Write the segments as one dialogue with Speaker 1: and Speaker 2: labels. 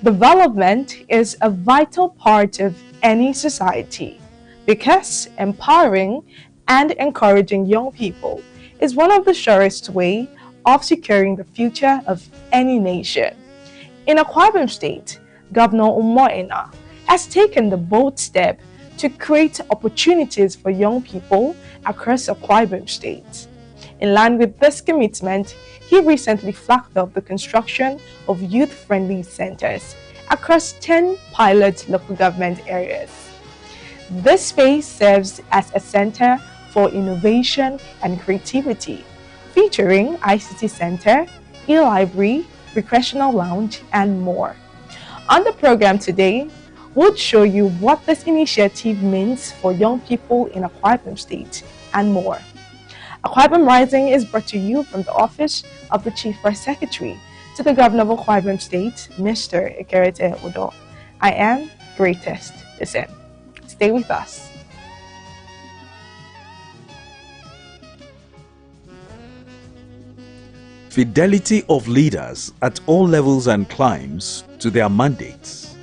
Speaker 1: Development is a vital part of any society because empowering and encouraging young people is one of the surest ways of securing the future of any nation. In Akwa Ibom State, Governor Umo Eno has taken the bold step to create opportunities for young people across Akwa Ibom State. In line with this commitment, he recently flagged off the construction of youth-friendly centers across 10 pilot local government areas. This space serves as a center for innovation and creativity, featuring ICT center, e-library, recreational lounge, and more. On the program today, we'll show you what this initiative means for young people in Akwa Ibom State and more. Akwa Ibom Rising is brought to you from the office of the Chief Press Secretary to the Governor of Akwa Ibom State, Mr. Ekerete Udo. I am Greatest Listen. Stay with us.
Speaker 2: Fidelity of leaders at all levels and climes to their mandates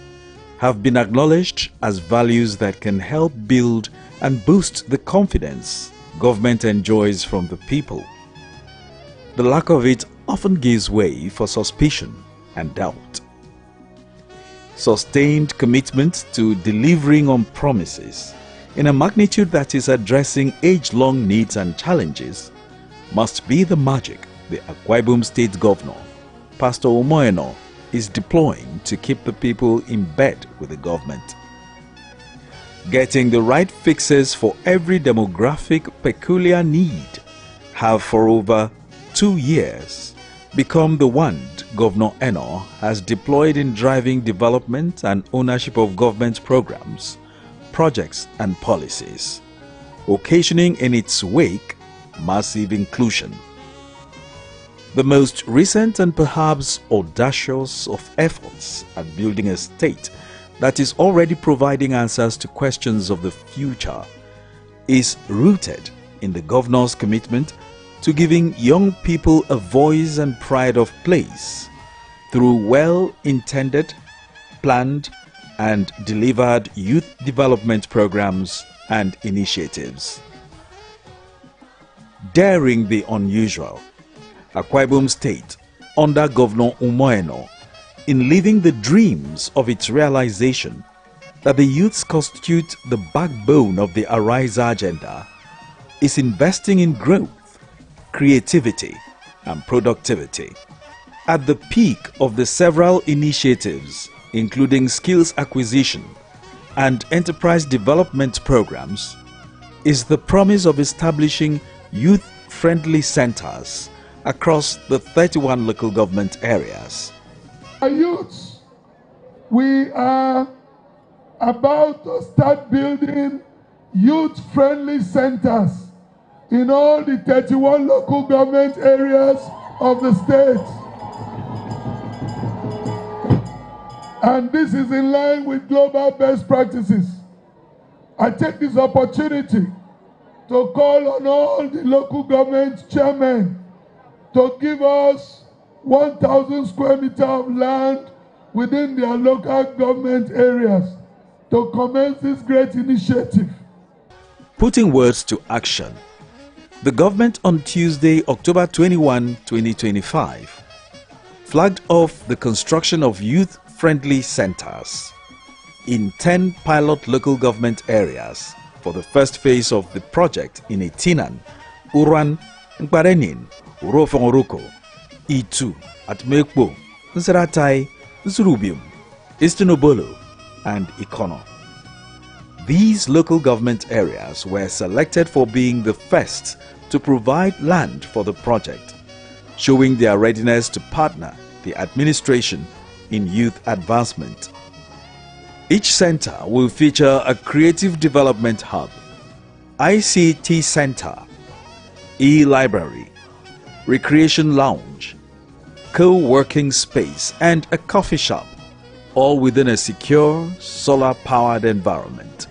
Speaker 2: have been acknowledged as values that can help build and boost the confidence government enjoys from the people. The lack of it often gives way for suspicion and doubt. Sustained commitment to delivering on promises in a magnitude that is addressing age-long needs and challenges must be the magic the Akwa Ibom State Governor, Pastor Umo Eno, is deploying to keep the people in bed with the government. Getting the right fixes for every demographic peculiar need have for over 2 years become the wand Governor Eno has deployed in driving development and ownership of government programs, projects and policies, occasioning in its wake massive inclusion. The most recent and perhaps audacious of efforts at building a state that is already providing answers to questions of the future is rooted in the governor's commitment to giving young people a voice and pride of place through well-intended, planned and delivered youth development programs and initiatives. Daring the unusual, Akwa Ibom State, under Governor Umo Eno, in living the dreams of its realization that the youths constitute the backbone of the Arise agenda, is investing in growth, creativity and productivity. At the peak of the several initiatives, including skills acquisition and enterprise development programs, is the promise of establishing youth-friendly centers across the 31 local government areas.
Speaker 3: Our youths, we are about to start building youth-friendly centers in all the 31 local government areas of the state. And this is in line with global best practices. I take this opportunity to call on all the local government chairmen to give us 1,000 square meters of land within their local government areas to commence this great initiative.
Speaker 2: Putting words to action, the government on Tuesday, October 21, 2025, flagged off the construction of youth-friendly centers in 10 pilot local government areas for the first phase of the project in Itinan, Uran, Nkparenin, Urofongoruko, Itu, Atmekpo, Nseratai, Nsurubium, Eastern Obolo, and Ikono. These local government areas were selected for being the first to provide land for the project, showing their readiness to partner the administration in youth advancement. Each center will feature a creative development hub, ICT center, e-library, recreation lounge, co-working space and a coffee shop, all within a secure, solar-powered environment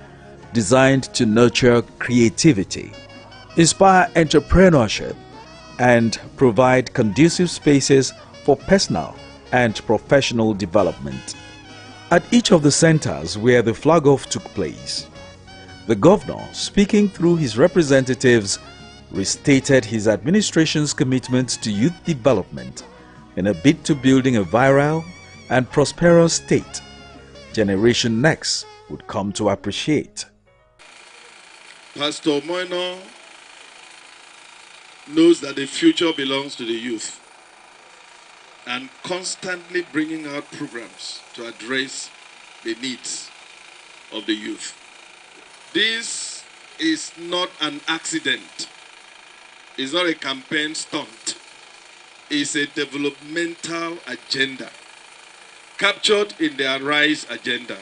Speaker 2: designed to nurture creativity, inspire entrepreneurship, and provide conducive spaces for personal and professional development. At each of the centers where the flag-off took place, the governor, speaking through his representatives, restated his administration's commitment to youth development in a bid to building a viral and prosperous state Generation Next would come to appreciate.
Speaker 4: Pastor Umo Eno knows that the future belongs to the youth and constantly bringing out programs to address the needs of the youth. This is not an accident. It's not a campaign stunt. It's a developmental agenda captured in the Arise agenda.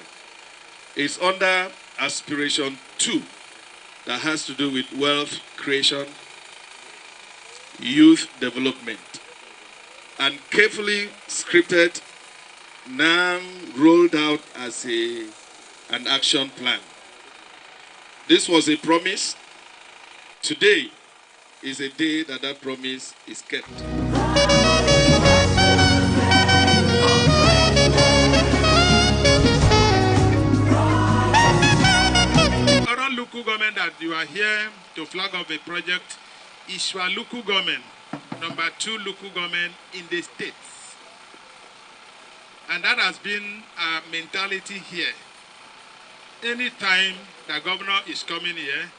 Speaker 4: It's under Aspiration 2 that has to do with wealth creation, youth development, and carefully scripted, now rolled out as an action plan. This was a promise. Today is a day that that promise is kept.
Speaker 5: Other local government that you are here to flag off a project is your local government, number 2 local government in the states. And that has been our mentality here. Anytime the governor is coming here,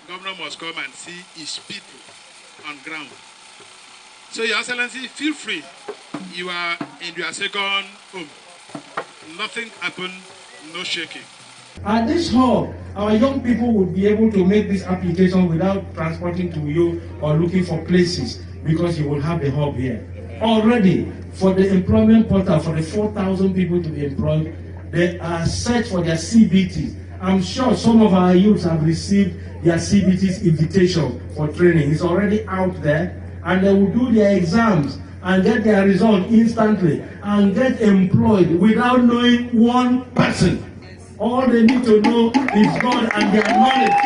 Speaker 5: governor must come and see his people on ground. So, Your Excellency, feel free. You are in your second home. Nothing happened, no shaking.
Speaker 6: At this hub, our young people would be able to make this application without transporting to you or looking for places, because you will have the hub here. Already, for the employment portal, for the 4,000 people to be employed, they are searched for their CBTs. I'm sure some of our youths have received their CBTs invitation for training. It's already out there, and they will do their exams and get their result instantly and get employed without knowing one person. All they need to know is God and their knowledge.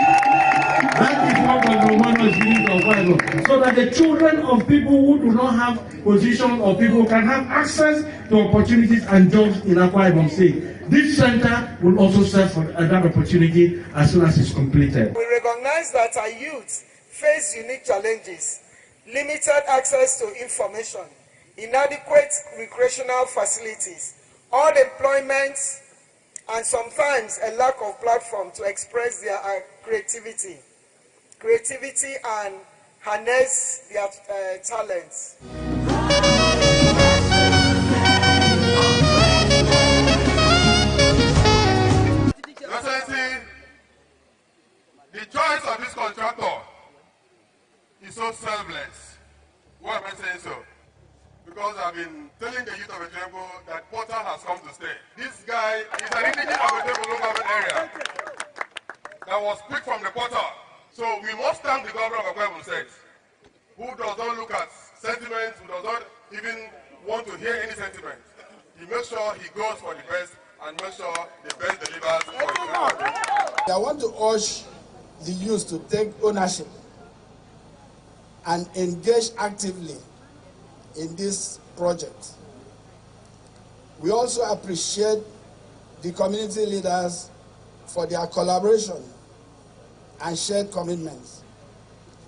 Speaker 6: That is what the Romanos need of Bible. So that the children of people who do not have position or people can have access to opportunities and jobs in Akwa Ibom State. This center will also serve for that opportunity as soon as it's completed.
Speaker 7: We recognize that our youth face unique challenges, limited access to information, inadequate recreational facilities, unemployment, and sometimes a lack of platform to express their creativity and harness their talents.
Speaker 8: The choice of this contractor is so selfless. Why am I saying so? Because I've been telling the youth of Etembo that Porter has come to stay. This guy is an indigenous of Etembo local government area that was picked from the Porter. So we must thank the governor of Akwa Ibom State, who does not look at sentiments, who does not even want to hear any sentiment. He makes sure he goes for the best and makes sure the best delivers for the
Speaker 9: I want to urge the youth to take ownership and engage actively in this project. We also appreciate the community leaders for their collaboration and shared commitments.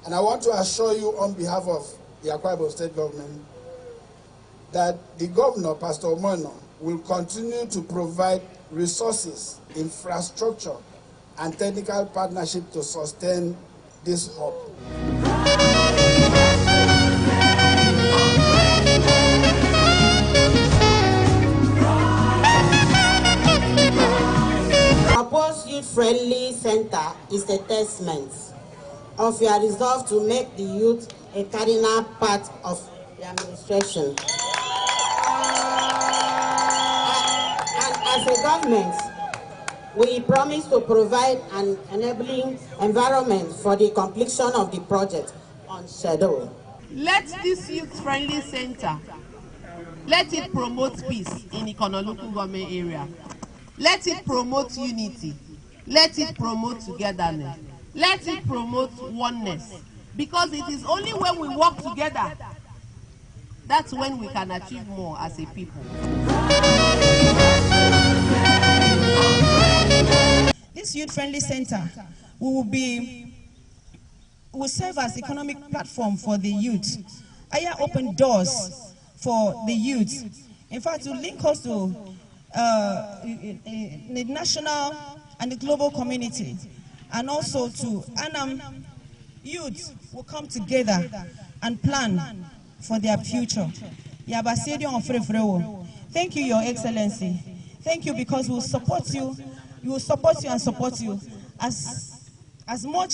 Speaker 9: And I want to assure you on behalf of the Akwa Ibom State government that the governor, Pastor Umo Eno, will continue to provide resources, infrastructure, and technical partnership to sustain this hub.
Speaker 10: Proposed youth-friendly center is a testament of your resolve to make the youth a cardinal part of the administration. And as a government, we promise to provide an enabling environment for the completion of the project on schedule.
Speaker 11: Let this youth-friendly center, let it promote peace in Ikono local government area. Let it promote unity. Let it promote togetherness. Let it promote oneness. Because it is only when we work together, that's when we can achieve more as a people.
Speaker 12: This youth-friendly center will serve as economic platform for the youth. Aya open doors for the youth. In fact, it will link us to the national and the global community, and also to youth will come together and plan for their future. Thank you, Your Excellency. Thank you, because we will support you. We will support you and support you as much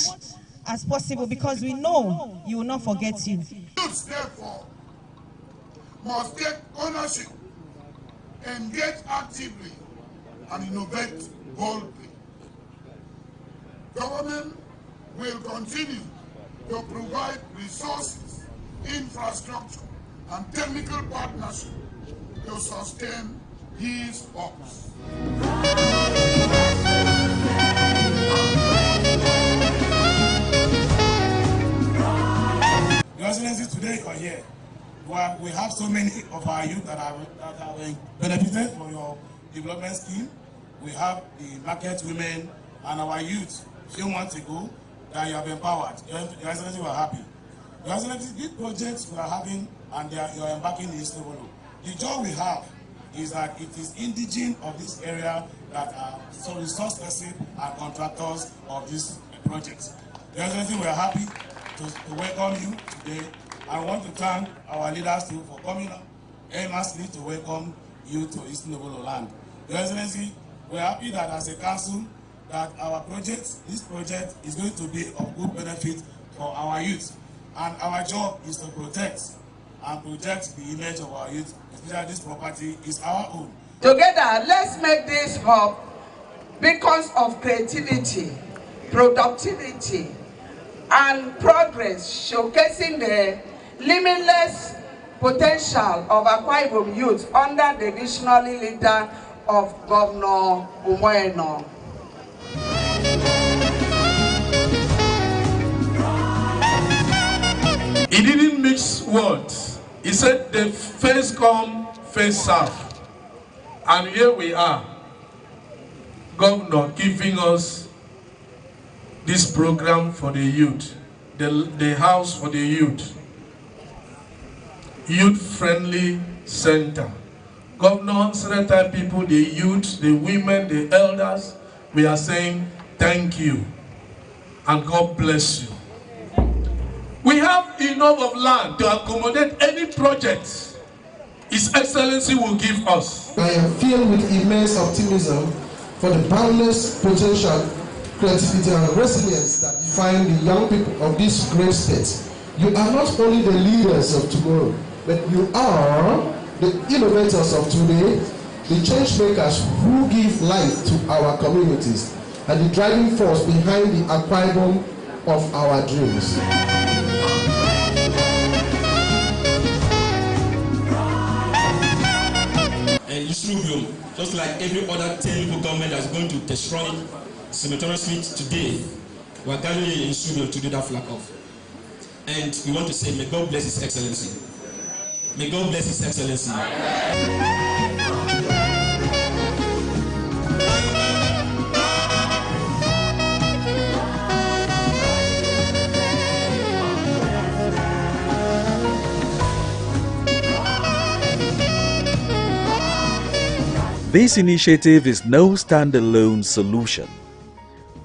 Speaker 12: as possible, because we know you will not forget you.
Speaker 3: Youths, therefore, must take ownership, engage actively, and innovate boldly. Government will continue to provide resources, infrastructure, and technical partnership to sustain these hubs.
Speaker 6: Your Excellency, today you are here. We have so many of our youth that have benefited from your development scheme. We have the market women and our youth a few months ago that you have empowered. Your Excellency, we are happy. Your Excellency, these projects we are having and you are embarking in Istanbul. The joy we have is that it is indigenous of this area that are so resource-intensive and contractors of these projects. Your Excellency, we are happy to welcome you today. I want to thank our leaders too for coming earnestly to welcome you to Istanbul land. Your Excellency, we are happy that as a council that our project, this project is going to be of good benefit for our youth. And our job is to protect and project the image of our youth, especially this property is our own.
Speaker 7: Together, let's make this hub beacons of creativity, productivity, and progress, showcasing the limitless potential of Akwa Ibom youth under the visionary leader of Gov Umo Eno.
Speaker 4: He didn't mix words. He said the first come, first serve. And here we are, Governor giving us this program for the youth, the house for the youth-friendly center. Governor, certain people, the youth, the women, the elders, we are saying thank you and God bless you. We have enough of land to accommodate any project His Excellency will give us.
Speaker 13: I am filled with immense optimism for the boundless potential, creativity and resilience that define the young people of this great state. You are not only the leaders of tomorrow, but you are the innovators of today, the change makers who give life to our communities, and the driving force behind the Akwa Ibom of our dreams.
Speaker 14: And just like every other 10 local government that's going to destroy simultaneously today, we're gathering in Subium to do that flag off. And we want to say, may God bless His Excellency. May God bless His Excellency.
Speaker 2: This initiative is no standalone solution.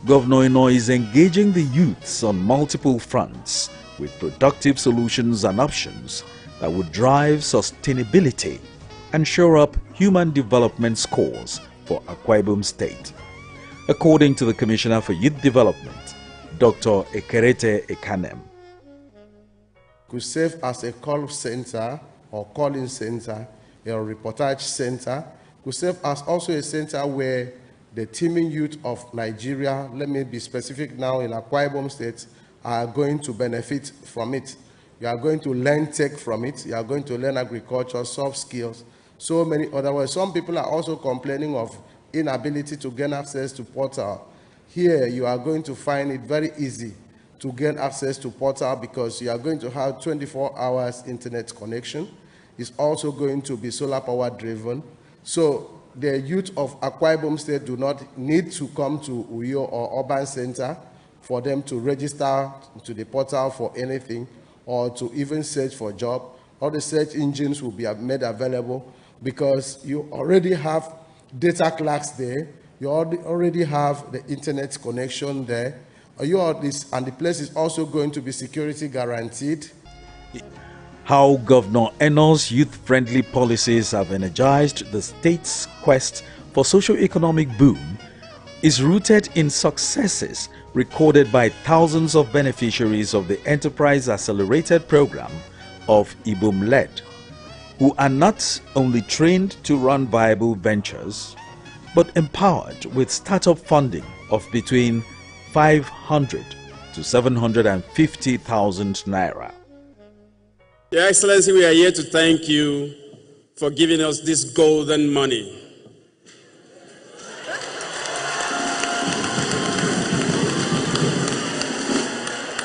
Speaker 2: Gov Eno is engaging the youths on multiple fronts with productive solutions and options that would drive sustainability and shore up human development scores for Akwa Ibom State. According to the Commissioner for Youth Development, Dr. Ekerete Ekanem.
Speaker 15: Could serve as a call center or calling center, a reportage center, could serve as also a center where the teeming youth of Nigeria, let me be specific now, in Akwa Ibom State, are going to benefit from it. You are going to learn tech from it. You are going to learn agriculture, soft skills, so many other ways. Some people are also complaining of inability to gain access to portal. Here, you are going to find it very easy to gain access to portal because you are going to have 24 hours internet connection. It's also going to be solar power driven. So the youth of Akwa Ibom State do not need to come to Uyo or Urban Center for them to register to the portal for anything or to even search for a job. All the search engines will be made available because you already have data clerks there, you already have the internet connection there, and the place is also going to be security guaranteed.
Speaker 2: How Governor Eno's youth-friendly policies have energized the state's quest for socio-economic boom is rooted in successes recorded by thousands of beneficiaries of the Enterprise Accelerated Program of IBOM-led, who are not only trained to run viable ventures, but empowered with startup funding of between 500 to 750,000 naira.
Speaker 16: Your Excellency, we are here to thank you for giving us this golden money.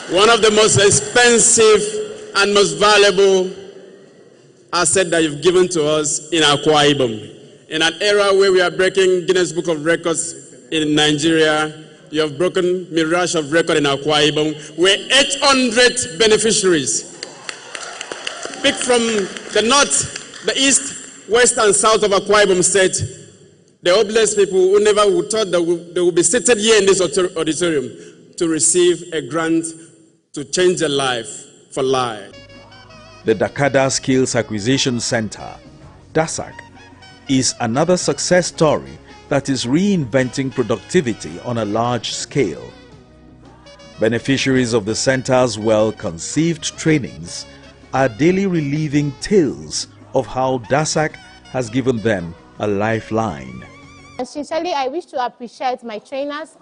Speaker 16: One of the most expensive and most valuable assets that you've given to us in Akwa Ibom. In an era where we are breaking Guinness Book of Records in Nigeria, you have broken mirage of record in Akwa Ibom, where 800 beneficiaries pick from the north, the east, west, and south of Akwa Ibom State, the hopeless people who never would thought that they would be seated here in this auditorium to receive a grant to change their life for life.
Speaker 2: The Dakada Skills Acquisition Center, DASAC, is another success story that is reinventing productivity on a large scale. Beneficiaries of the center's well-conceived trainings are daily relieving tales of how DASAC has given them a lifeline.
Speaker 17: Sincerely, I wish to appreciate my trainers.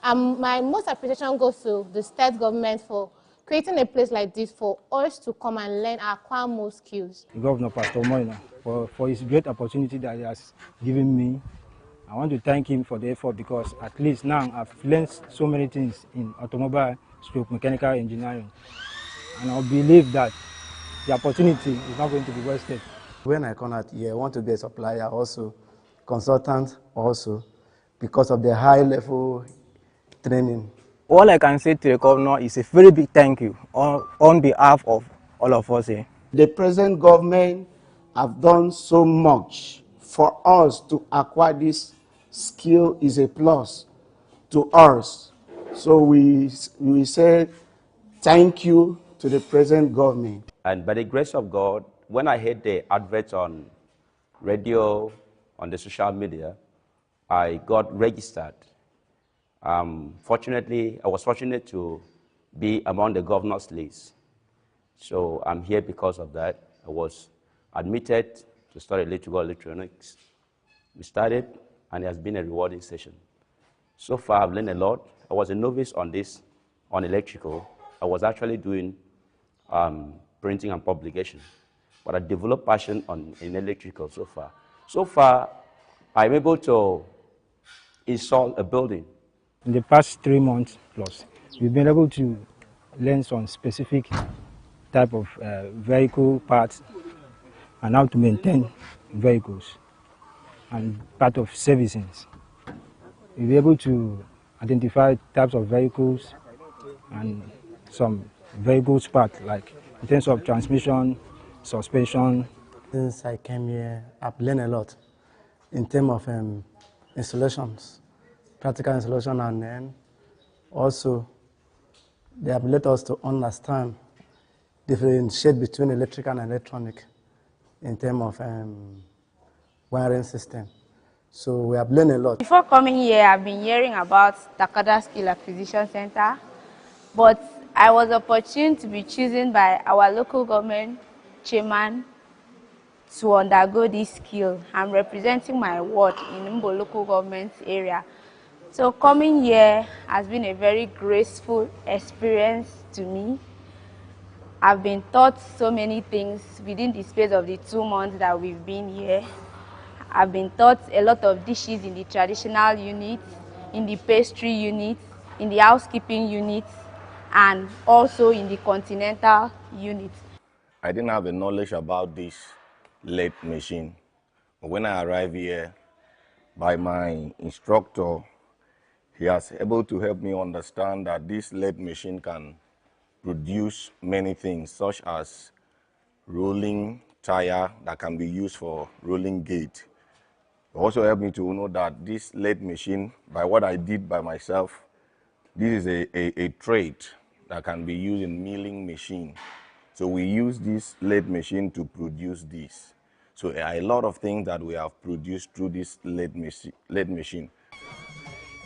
Speaker 17: My most appreciation goes to the state government for creating a place like this for us to come and learn our Akwa Umo skills.
Speaker 18: Governor Pastor Umo Eno for his great opportunity that he has given me. I want to thank him for the effort because at least now I've learned so many things in automobile / mechanical engineering. And I believe that the opportunity is not going to be wasted.
Speaker 19: When I come out here, I want to be a supplier also, consultant also, because of the high level training.
Speaker 20: All I can say to the governor is a very big thank you on behalf of all of us here.
Speaker 9: The present government have done so much for us to acquire this skill is a plus to us. So we say thank you to the present government.
Speaker 21: And by the grace of God, when I heard the advert on radio, on the social media, I got registered. Fortunately, I was fortunate to be among the governor's list. So I'm here because of that. I was admitted to study electrical electronics. We started, and it has been a rewarding session. So far, I've learned a lot. I was a novice on this, on electrical. I was actually doing printing and publication, but I developed passion in electrical so far. So far, I'm able to install a building.
Speaker 18: In the past 3 months plus, we've been able to learn some specific type of vehicle parts and how to maintain vehicles and part of servicing. We'll be able to identify types of vehicles and some vehicles parts, like in terms of transmission, suspension.
Speaker 19: Since I came here, I've learned a lot in terms of installations, practical installation, and then also they have let us to understand differentiate between electrical and electronic in terms of wiring system. So we have learned a lot.
Speaker 22: Before coming here, I've been hearing about Dakada Skill Acquisition Center, but I was opportune to be chosen by our local government chairman to undergo this skill. I'm representing my ward in Mbo local government area. So coming here has been a very graceful experience to me. I've been taught so many things within the space of the 2 months that we've been here. I've been taught a lot of dishes in the traditional unit, in the pastry unit, in the housekeeping unit, and also in the continental unit.
Speaker 23: I didn't have the knowledge about this lathe machine. But when I arrived here,
Speaker 1: by my instructor. He has able to help me understand that this lathe machine can produce many things, such as rolling tire that can be used for rolling gate. It also helped me to know that this lathe machine, by what I did by myself, this is a trade that can be used in milling machine. So we use this lathe machine to produce this. So a lot of things that we have produced through this lathe machine.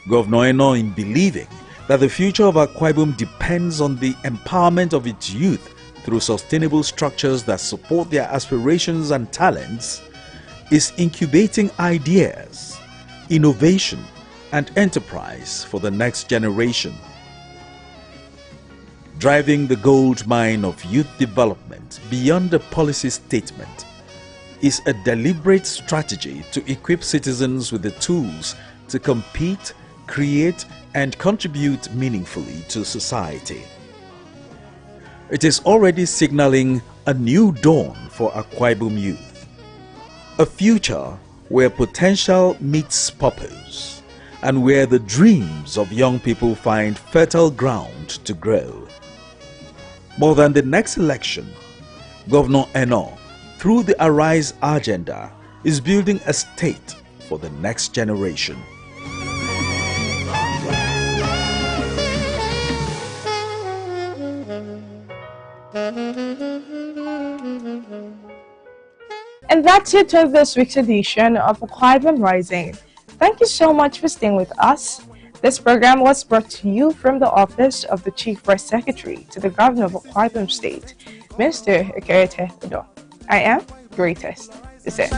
Speaker 2: Gov Umo Eno, in believing that the future of Akwa Ibom depends on the empowerment of its youth through sustainable structures that support their aspirations and talents, is incubating ideas, innovation, and enterprise for the next generation. Driving the gold mine of youth development beyond a policy statement is a deliberate strategy to equip citizens with the tools to compete, create, and contribute meaningfully to society. It is already signaling a new dawn for Akwa Ibom youth, a future where potential meets purpose and where the dreams of young people find fertile ground to grow. More than the next election, Gov Umo Eno, through the Arise agenda, is building a state for the next generation.
Speaker 5: And that's it for this week's edition of Akwa Ibom Rising. Thank you so much for staying with us. This program was brought to you from the Office of the Chief Press Secretary to the Governor of Akwa Ibom State, Mr. Ekerete Udo. I am Greatest. That's it.